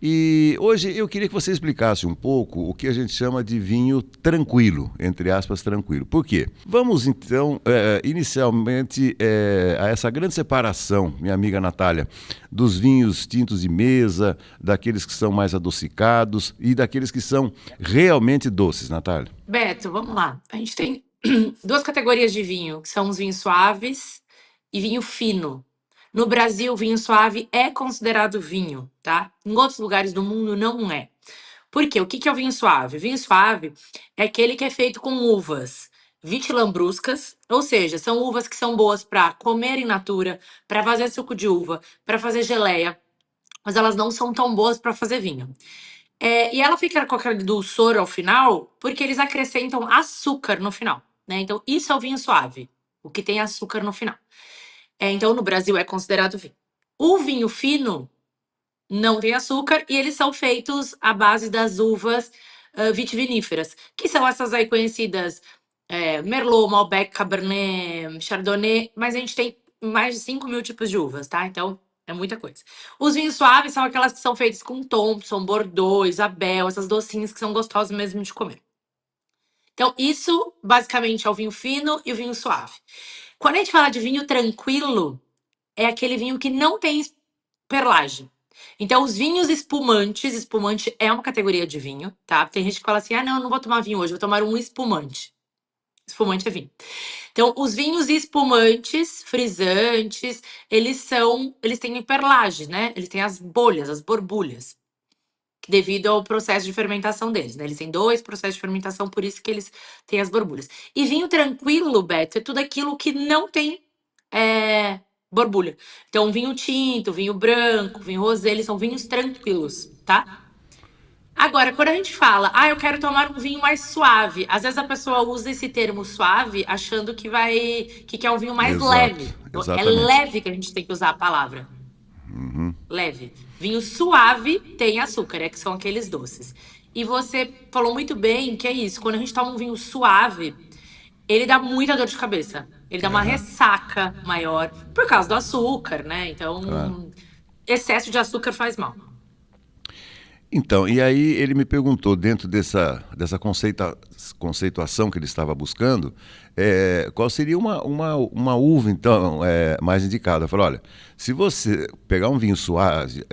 E hoje eu queria que você explicasse um pouco o que a gente chama de vinho tranquilo, entre aspas, tranquilo. Por quê? Vamos então, inicialmente, a essa grande separação, minha amiga Natália, dos vinhos tintos de mesa, daqueles que são mais adocicados e daqueles que são realmente doces, Natália. Beto, vamos lá. A gente tem duas categorias de vinho, que são os vinhos suaves e vinho fino. No Brasil, vinho suave é considerado vinho, tá? Em outros lugares do mundo não é. Por quê? O que é o vinho suave? O vinho suave é aquele que é feito com uvas vitilambruscas, ou seja, são uvas que são boas para comer in natura, para fazer suco de uva, para fazer geleia, mas elas não são tão boas para fazer vinho. E ela fica com aquele dulçor ao final, porque eles acrescentam açúcar no final, né? Então, isso é o vinho suave, o que tem açúcar no final. Então, no Brasil é considerado vinho. O vinho fino não tem açúcar e eles são feitos à base das uvas vitiviníferas, que são essas aí conhecidas, Merlot, Malbec, Cabernet, Chardonnay, mas a gente tem mais de 5.000 tipos de uvas, tá? Então, é muita coisa. Os vinhos suaves são aquelas que são feitas com Thompson, Bordeaux, Isabel, essas docinhas que são gostosas mesmo de comer. Então, isso basicamente é o vinho fino e o vinho suave. Quando a gente fala de vinho tranquilo, é aquele vinho que não tem perlage. Então, os vinhos espumantes, espumante é uma categoria de vinho, tá? Tem gente que fala assim: ah, não, não vou tomar vinho hoje, vou tomar um espumante. Espumante é vinho. Então, os vinhos espumantes, frisantes, eles têm perlage, né? Eles têm as bolhas, as borbulhas, devido ao processo de fermentação deles, né? Eles têm dois processos de fermentação, por isso que eles têm as borbulhas. E vinho tranquilo, Beto, é tudo aquilo que não tem borbulha. Então, vinho tinto, vinho branco, vinho rosé, eles são vinhos tranquilos, tá? Agora, quando a gente fala, eu quero tomar um vinho mais suave, às vezes a pessoa usa esse termo suave achando que quer um vinho mais Exato, leve. É exatamente. leve que a gente tem que usar a palavra. Leve. Vinho suave tem açúcar, que são aqueles doces. E você falou muito bem que é isso. Quando a gente toma um vinho suave, ele dá muita dor de cabeça. Ele dá uma Aham, ressaca maior por causa do açúcar, né? claro. Então, excesso de açúcar faz mal. Então, e aí ele me perguntou, dentro dessa conceituação que ele estava buscando, qual seria uma uva, então, mais indicada. Eu falei, olha, se você pegar um vinho suave,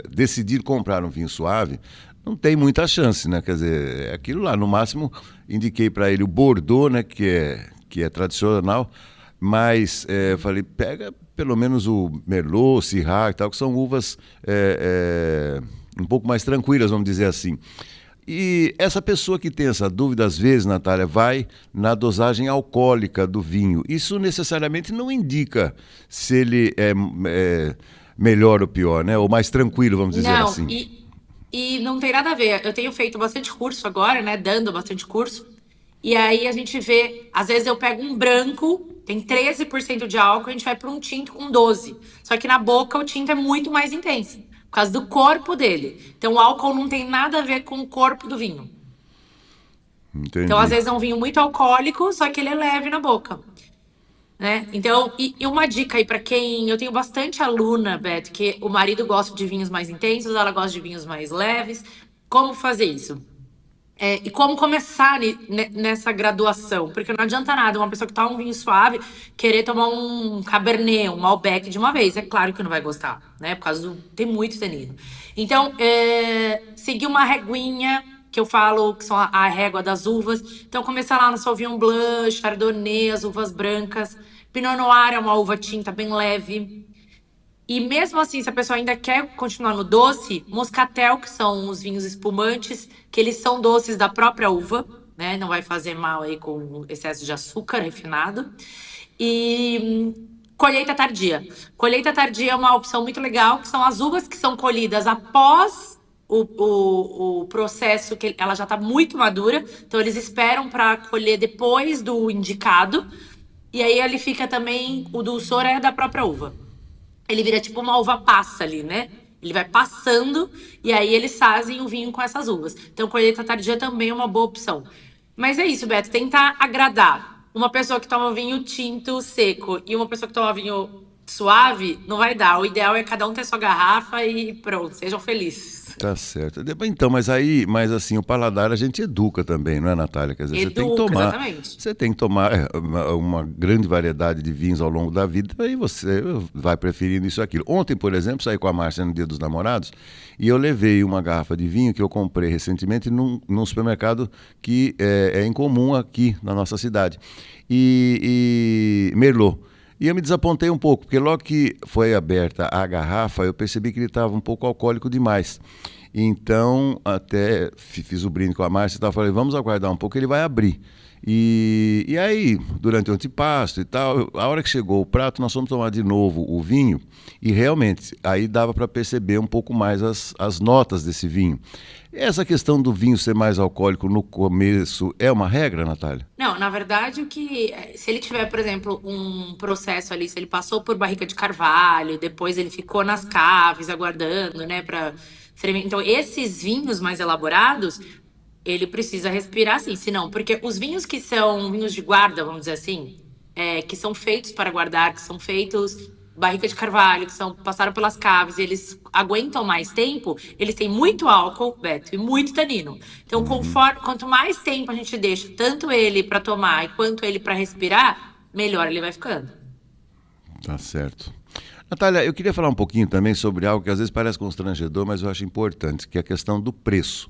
decidir comprar um vinho suave, não tem muita chance, né? Quer dizer, é aquilo lá, no máximo, indiquei para ele o Bordeaux, né, que é tradicional, mas falei, pega pelo menos o Merlot, Syrah e tal, que são uvas um pouco mais tranquilas, vamos dizer assim. E essa pessoa que tem essa dúvida, às vezes, Natália, vai na dosagem alcoólica do vinho. Isso necessariamente não indica se ele é melhor ou pior, né? Ou mais tranquilo, vamos dizer Não, assim. e não tem nada a ver. Eu tenho feito bastante curso agora, né? Dando bastante curso. E aí a gente vê, às vezes eu pego um branco, tem 13% de álcool, a gente vai para um tinto com 12. Só que na boca o tinto é muito mais intenso, por causa do corpo dele. Então o álcool não tem nada a ver com o corpo do vinho. Então, às Entendi. vezes é um vinho muito alcoólico, só que ele é leve na boca, né? Então, e uma dica aí para quem. Eu tenho bastante aluna, Beto, que o marido gosta de vinhos mais intensos, ela gosta de vinhos mais leves. Como fazer isso? E como começar nessa graduação? Porque não adianta nada uma pessoa que toma um vinho suave querer tomar um Cabernet, um Malbec de uma vez. É claro que não vai gostar, né? Por causa do. Tem muito tanino. Então, seguir uma reguinha, que eu falo que são a régua das uvas. Então, começar lá no Sauvignon Blanc, Chardonnay, as uvas brancas. Pinot Noir é uma uva tinta bem leve. E mesmo assim, se a pessoa ainda quer continuar no doce, moscatel, que são os vinhos espumantes, que eles são doces da própria uva, né? Não vai fazer mal aí com excesso de açúcar refinado. E colheita tardia. Colheita tardia é uma opção muito legal, que são as uvas que são colhidas após o processo, que ela já está muito madura. Então, eles esperam para colher depois do indicado. E aí ele fica também, o dulçor é da própria uva. Ele vira tipo uma uva passa ali, né? Ele vai passando e aí eles fazem o vinho com essas uvas. Então, colheita tardia também é uma boa opção. Mas é isso, Beto, tentar agradar uma pessoa que toma vinho tinto seco e uma pessoa que toma vinho suave, não vai dar. O ideal é cada um ter sua garrafa e pronto, sejam felizes. Tá certo. Então, mas assim, o paladar a gente educa também, não é, Natália? Quer dizer, Educa, exatamente. você tem que tomar uma grande variedade de vinhos ao longo da vida, aí você vai preferindo isso e aquilo. Ontem, por exemplo, saí com a Márcia no Dia dos Namorados e eu levei uma garrafa de vinho que eu comprei recentemente num supermercado que é incomum aqui na nossa cidade. E Merlot. E eu me desapontei um pouco, porque logo que foi aberta a garrafa, eu percebi que ele estava um pouco alcoólico demais. Então, até fiz o brinde com a Márcia e tal, falei, vamos aguardar um pouco, ele vai abrir. E aí, durante o antipasto e tal, a hora que chegou o prato, nós fomos tomar de novo o vinho, e realmente, aí dava para perceber um pouco mais as notas desse vinho. Essa questão do vinho ser mais alcoólico no começo é uma regra, Natália? Não, na verdade, se ele tiver, por exemplo, um processo ali, se ele passou por barrica de carvalho, depois ele ficou nas caves aguardando, né, para fermentar. Então, esses vinhos mais elaborados, ele precisa respirar assim, senão, porque os vinhos que são vinhos de guarda, vamos dizer assim, que são feitos para guardar, que são feitos barrica de carvalho, que passaram pelas caves, e eles aguentam mais tempo, eles têm muito álcool, Beto, e muito tanino. Então, quanto mais tempo a gente deixa tanto ele para tomar e quanto ele para respirar, melhor ele vai ficando. Tá certo. Natália, eu queria falar um pouquinho também sobre algo que às vezes parece constrangedor, mas eu acho importante, que é a questão do preço.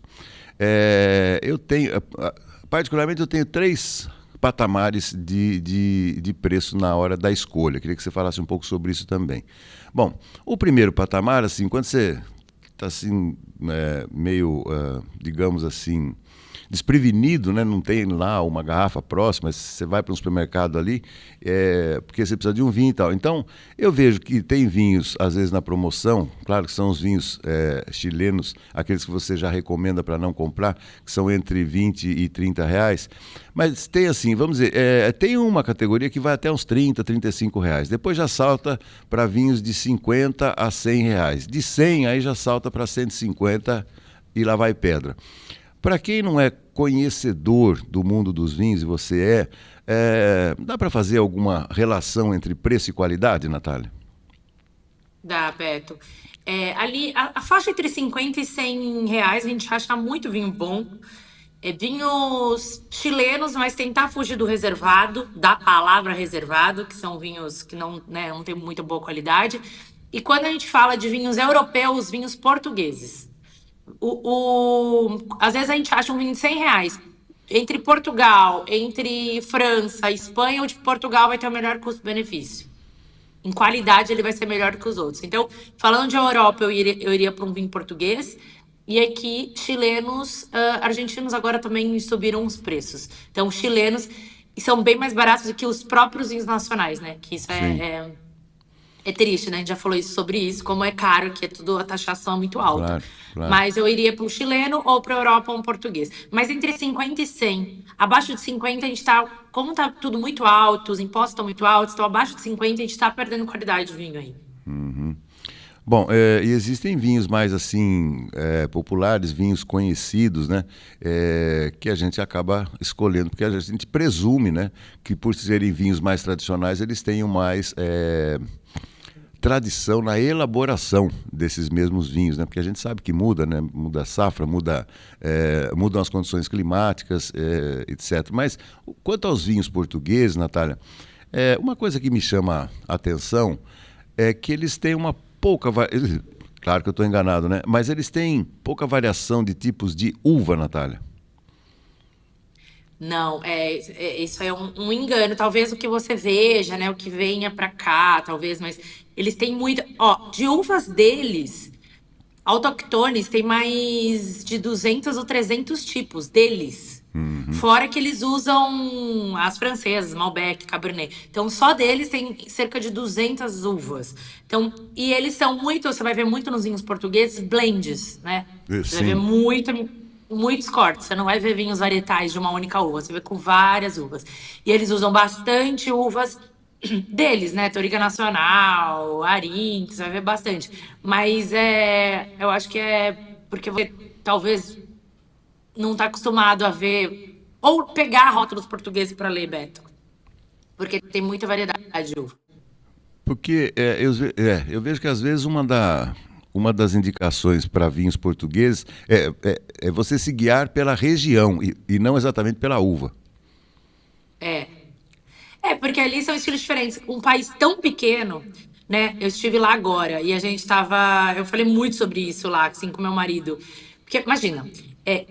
Particularmente, eu tenho três patamares de preço na hora da escolha. Queria que você falasse um pouco sobre isso também. Bom, o primeiro patamar, assim, quando você está assim, meio, digamos assim, desprevenido, né? Não tem lá uma garrafa próxima, você vai para um supermercado ali, porque você precisa de um vinho e tal. Então, eu vejo que tem vinhos, às vezes, na promoção, claro que são os vinhos chilenos, aqueles que você já recomenda para não comprar, que são entre 20 e 30 reais, mas tem assim, vamos dizer, tem uma categoria que vai até uns 30, 35 reais, depois já salta para vinhos de 50 a 100 reais, de 100 aí já salta para 150 e lá vai pedra. Para quem não é conhecedor do mundo dos vinhos, e você dá para fazer alguma relação entre preço e qualidade, Natália? Dá, Beto. Ali, a faixa entre 50 e 100 reais, a gente acha muito vinho bom. Vinhos chilenos, mas tentar fugir do reservado, da palavra reservado, que são vinhos que não, né, não tem muita boa qualidade. E quando a gente fala de vinhos europeus, vinhos portugueses. Às vezes a gente acha um vinho de 100 reais. Entre Portugal, entre França, Espanha, o de Portugal vai ter o melhor custo-benefício. Em qualidade, ele vai ser melhor que os outros. Então, falando de Europa, eu iria para um vinho português. E aqui, chilenos, argentinos agora também subiram os preços. Então, chilenos são bem mais baratos do que os próprios vinhos nacionais, né? Que isso Sim, é triste, né? A gente já falou isso sobre isso, como é caro, que é tudo, a taxação é muito alta. claro, claro. Mas eu iria para um chileno ou para a Europa um português. Mas entre 50 e 100. Abaixo de 50 a gente tá, como tá tudo muito alto, os impostos estão muito altos, então abaixo de 50 a gente tá perdendo qualidade de vinho aí. Bom, e existem vinhos mais assim populares, vinhos conhecidos, né? Que a gente acaba escolhendo, porque a gente presume, né, que por serem vinhos mais tradicionais, eles tenham mais tradição na elaboração desses mesmos vinhos, né? Porque a gente sabe que muda, né? Muda a safra, mudam as condições climáticas, etc. Mas quanto aos vinhos portugueses, Natália, uma coisa que me chama a atenção é que eles têm uma pouca... Claro que eu estou enganado, né? Mas eles têm pouca variação de tipos de uva, Natália. Não, isso é um engano. Talvez o que você veja, né? O que venha pra cá, talvez, mas eles têm muita. Ó, de uvas deles, autoctones, tem mais de 200 ou 300 tipos deles. Fora que eles usam as francesas, Malbec, Cabernet. Então, só deles tem cerca de 200 uvas. Então, e eles são muito, você vai ver muito nos vinhos portugueses, blends, né? Você vai ver Sim, muitos cortes. Você não vai ver vinhos varietais de uma única uva, você vê com várias uvas. E eles usam bastante uvas deles, né? Touriga Nacional, Arinx, você vai ver bastante. Mas eu acho que é porque você talvez não está acostumado a ver ou pegar rótulos portugueses para ler, Beto, porque tem muita variedade de uva. porque eu vejo que às vezes uma das indicações para vinhos portugueses é você se guiar pela região e não exatamente pela uva. É. É, porque ali são estilos diferentes. Um país tão pequeno, né? Eu estive lá agora e a gente tava. Eu falei muito sobre isso lá, assim, com meu marido. Porque, imagina,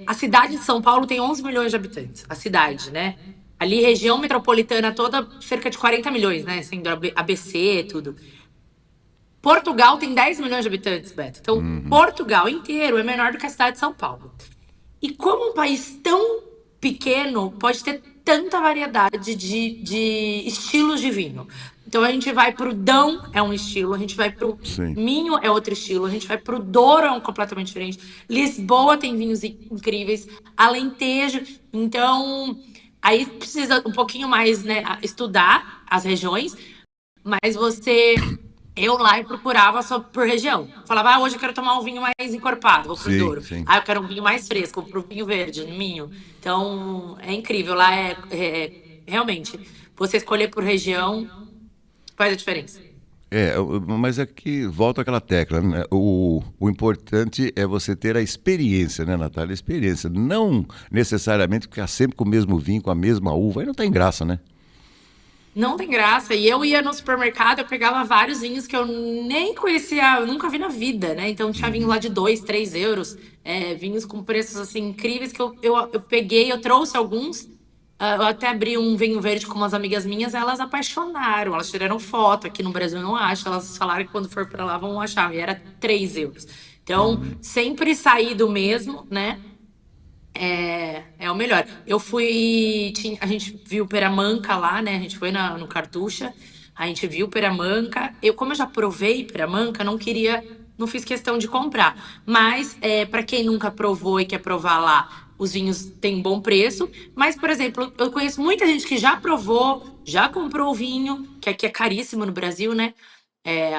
a cidade de São Paulo tem 11 milhões de habitantes. A cidade, né? Ali, região metropolitana toda, cerca de 40 milhões, né? Sendo ABC, tudo. Portugal tem 10 milhões de habitantes, Beto. Então, Uhum. Portugal inteiro é menor do que a cidade de São Paulo. E como um país tão pequeno pode ter tanta variedade de estilos de vinho. Então a gente vai pro Dão, é um estilo, a gente vai pro Sim. Minho, é outro estilo, a gente vai pro Douro, é um completamente diferente. Lisboa tem vinhos incríveis, Alentejo. Então, aí precisa um pouquinho mais, né, estudar as regiões, mas eu lá procurava só por região. Falava, hoje eu quero tomar um vinho mais encorpado, vou pro Sim, Douro. sim. Eu quero um vinho mais fresco, vou pro vinho verde, no Minho. Então, é incrível. Lá realmente, você escolher por região faz a diferença. Mas é que volta aquela tecla, né? O importante é você ter a experiência, né, Natália? A experiência. Não necessariamente ficar sempre com o mesmo vinho, com a mesma uva. Aí não tem graça, né? Não tem graça. E eu ia no supermercado, eu pegava vários vinhos que eu nem conhecia, eu nunca vi na vida, né? Então tinha vinho lá de 2, 3 euros, vinhos com preços assim incríveis que eu peguei, eu trouxe alguns. Eu até abri um vinho verde com umas amigas minhas, elas apaixonaram, elas tiraram foto. Aqui no Brasil eu não acho, elas falaram que quando for pra lá vão achar, e era 3 euros. Então, Uhum. sempre sair do mesmo, né? É o melhor. A gente viu Peramanca lá, né? A gente foi no Cartucha, a gente viu Peramanca. Como eu já provei Peramanca, não queria, não fiz questão de comprar. Mas, para quem nunca provou e quer provar lá, os vinhos têm bom preço. Mas, por exemplo, eu conheço muita gente que já provou, já comprou o vinho, que aqui é caríssimo no Brasil, né?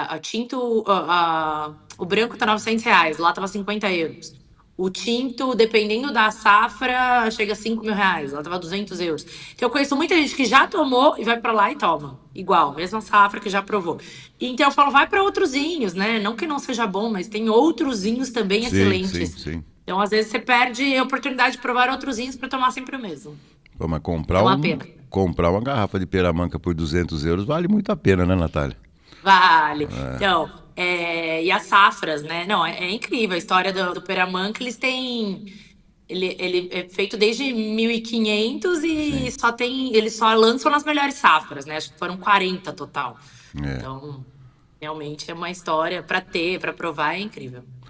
A tinto, o branco tá R$ 900, lá tava 50 euros. O tinto, dependendo da safra, chega a R$ 5.000. Ela tava 200 euros. Então, eu conheço muita gente que já tomou e vai pra lá e toma. Igual, mesma safra que já provou. Então, eu falo, vai pra outros vinhos, né? Não que não seja bom, mas tem outros vinhos também Sim, sim, excelentes. sim. Então, às vezes, você perde a oportunidade de provar outros vinhos pra tomar sempre o mesmo. Pô, mas É uma pena. comprar uma garrafa de peramanca por 200 euros vale muito a pena, né, Natália? Vale. Então, e as safras, né? Não, é incrível a história do Peramanca. Eles têm. Ele é feito desde 1500 Sim. e eles só lançam nas melhores safras, né? Acho que foram 40 total. É. Então, realmente é uma história para ter, para provar, é incrível.